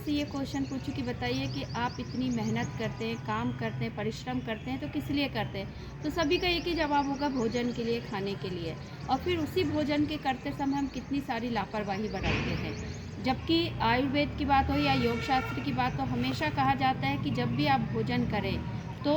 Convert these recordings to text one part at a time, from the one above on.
आपसे ये क्वेश्चन पूछूँ कि बताइए कि आप इतनी मेहनत करते हैं, काम करते हैं, परिश्रम करते हैं तो किस लिए करते हैं? तो सभी का एक ही जवाब होगा भोजन के लिए, खाने के लिए। और फिर उसी भोजन के करते समय हम कितनी सारी लापरवाही बरतते हैं। जबकि आयुर्वेद की बात हो या योग शास्त्र की बात हो, हमेशा कहा जाता है कि जब भी आप भोजन करें तो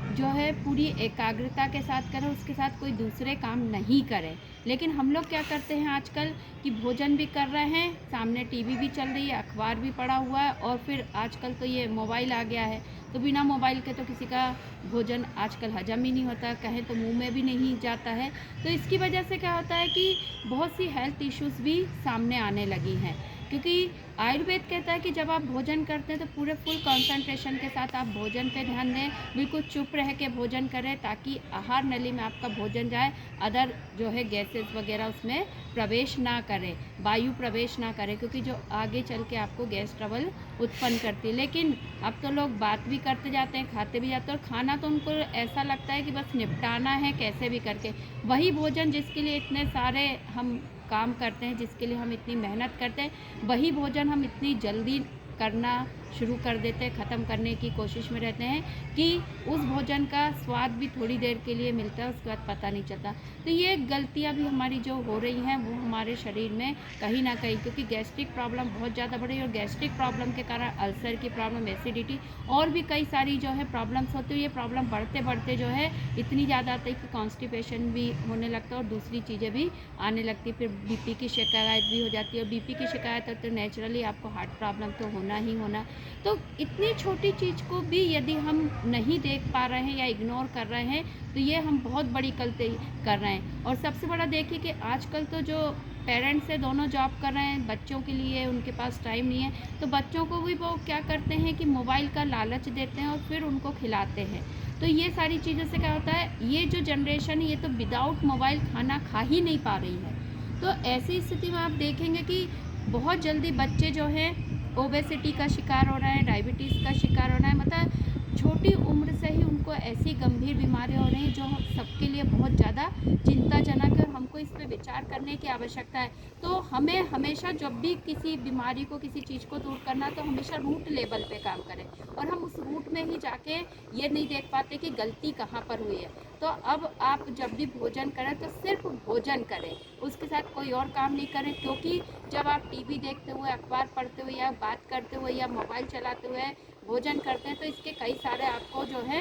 जो है पूरी एकाग्रता के साथ करें, उसके साथ कोई दूसरे काम नहीं करें। लेकिन हम लोग क्या करते हैं आजकल कि भोजन भी कर रहे हैं, सामने टीवी भी चल रही है, अखबार भी पड़ा हुआ है और फिर आजकल तो ये मोबाइल आ गया है, तो बिना मोबाइल के तो किसी का भोजन आजकल हजम ही नहीं होता, कहें तो मुँह में भी नहीं जाता है। तो इसकी वजह से क्या होता है कि बहुत सी हेल्थ इश्यूज़ भी सामने आने लगी हैं। क्योंकि आयुर्वेद कहता है कि जब आप भोजन करते हैं तो पूरे फुल कंसंट्रेशन के साथ आप भोजन पे ध्यान दें, बिल्कुल चुप रह के भोजन करें ताकि आहार नली में आपका भोजन जाए, अदर जो है गैसेस वगैरह उसमें प्रवेश ना करें, वायु प्रवेश ना करें, क्योंकि जो आगे चल के आपको गैस ट्रबल उत्पन्न करती है। लेकिन अब तो लोग बात भी करते जाते हैं, खाते भी जाते हैं और खाना तो उनको ऐसा लगता है कि बस निपटाना है कैसे भी करके। वही भोजन जिसके लिए इतने सारे हम काम करते हैं, जिसके लिए हम इतनी मेहनत करते हैं, वही भोजन हम इतनी जल्दी करना शुरू कर देते हैं, ख़त्म करने की कोशिश में रहते हैं कि उस भोजन का स्वाद भी थोड़ी देर के लिए मिलता है, उसके बाद पता नहीं चलता। तो ये गलतियाँ भी हमारी जो हो रही हैं वो हमारे शरीर में कहीं ना कहीं, क्योंकि गैस्ट्रिक प्रॉब्लम बहुत ज़्यादा बढ़ रही है और गैस्ट्रिक प्रॉब्लम के कारण अल्सर की प्रॉब्लम, एसिडिटी और भी कई सारी जो है प्रॉब्लम्स होती है। ये प्रॉब्लम बढ़ते बढ़ते जो है इतनी ज़्यादा आती है कि कॉन्स्टिपेशन भी होने लगता है और दूसरी चीज़ें भी आने लगती है। फिर बीपी की शिकायत भी हो जाती है और बीपी की शिकायत है तो नेचुरली आपको हार्ट प्रॉब्लम तो होना ही होना। तो इतनी छोटी चीज़ को भी यदि हम नहीं देख पा रहे हैं या इग्नोर कर रहे हैं तो ये हम बहुत बड़ी गलती कर रहे हैं। और सबसे बड़ा देखिए कि आजकल तो जो पेरेंट्स है दोनों जॉब कर रहे हैं, बच्चों के लिए उनके पास टाइम नहीं है, तो बच्चों को भी वो क्या करते हैं कि मोबाइल का लालच देते हैं और फिर उनको खिलाते हैं। तो ये सारी चीज़ों से क्या होता है, ये जो जनरेशन है ये तो विदाउट मोबाइल खाना खा ही नहीं पा रही है। तो ऐसी स्थिति में आप देखेंगे कि बहुत जल्दी बच्चे जो हैं ओबेसिटी का शिकार हो रहे हैं, डायबिटीज़ का शिकार हो रहा है, मतलब छोटी उम्र से ही उनको ऐसी गंभीर बीमारियां हो रही हैं जो सबके लिए बहुत ज़्यादा चिंताजनक है और हमको इस पे विचार करने की आवश्यकता है। तो हमें हमेशा जब भी किसी बीमारी को, किसी चीज़ को दूर करना, तो हमेशा रूट लेवल पे काम करें और हम उस रूट में ही जाके ये नहीं देख पाते कि गलती कहाँ पर हुई है। तो अब आप जब भी भोजन करें तो सिर्फ भोजन करें, उसके साथ कोई और काम नहीं करें। क्योंकि जब आप टीवी देखते हुए, अखबार पढ़ते हुए या बात करते हुए या मोबाइल चलाते हुए भोजन करते हैं तो इसके कई सारे आपको जो है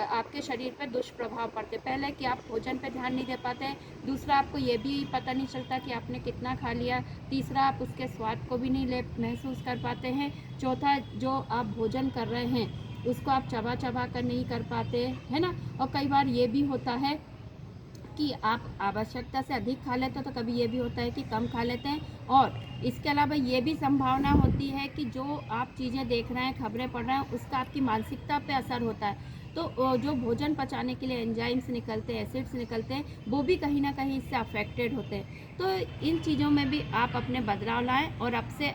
आपके शरीर पर दुष्प्रभाव पड़ते हैं। पहले कि आप भोजन पे ध्यान नहीं दे पाते, दूसरा आपको ये भी पता नहीं चलता कि आपने कितना खा लिया, तीसरा आप उसके स्वाद को भी नहीं ले महसूस कर पाते हैं, चौथा जो आप भोजन कर रहे हैं उसको आप चबा चबा कर नहीं कर पाते, है ना। और कई बार ये भी होता है कि आप आवश्यकता से अधिक खा लेते हो, तो कभी ये भी होता है कि कम खा लेते हैं। और इसके अलावा ये भी संभावना होती है कि जो आप चीज़ें देख रहे हैं, खबरें पढ़ रहे हैं, उसका आपकी मानसिकता पे असर होता है। तो जो भोजन पचाने के लिए एंजाइम्स निकलते हैं, एसिड्स निकलते हैं, वो भी कहीं ना कहीं इससे अफेक्टेड होते हैं। तो इन चीज़ों में भी आप अपने बदलाव लाएं और अब से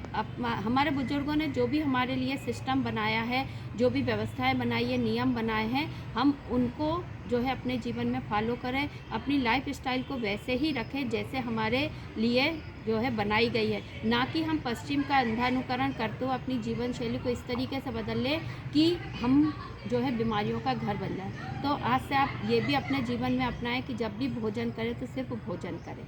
हमारे बुजुर्गों ने जो भी हमारे लिए सिस्टम बनाया है, जो भी व्यवस्थाएं बनाई है, नियम बनाए हैं, हम उनको जो है अपने जीवन में फॉलो करें, अपनी लाइफ स्टाइल को वैसे ही रखें जैसे हमारे लिए जो है बनाई गई है, ना कि हम पश्चिम का अंधानुकरण करते हुए अपनी जीवन शैली को इस तरीके से बदल लें कि हम जो है बीमारियों का घर बन जाए। तो आज से आप ये भी अपने जीवन में अपनाएं कि जब भी भोजन करें तो सिर्फ भोजन करें।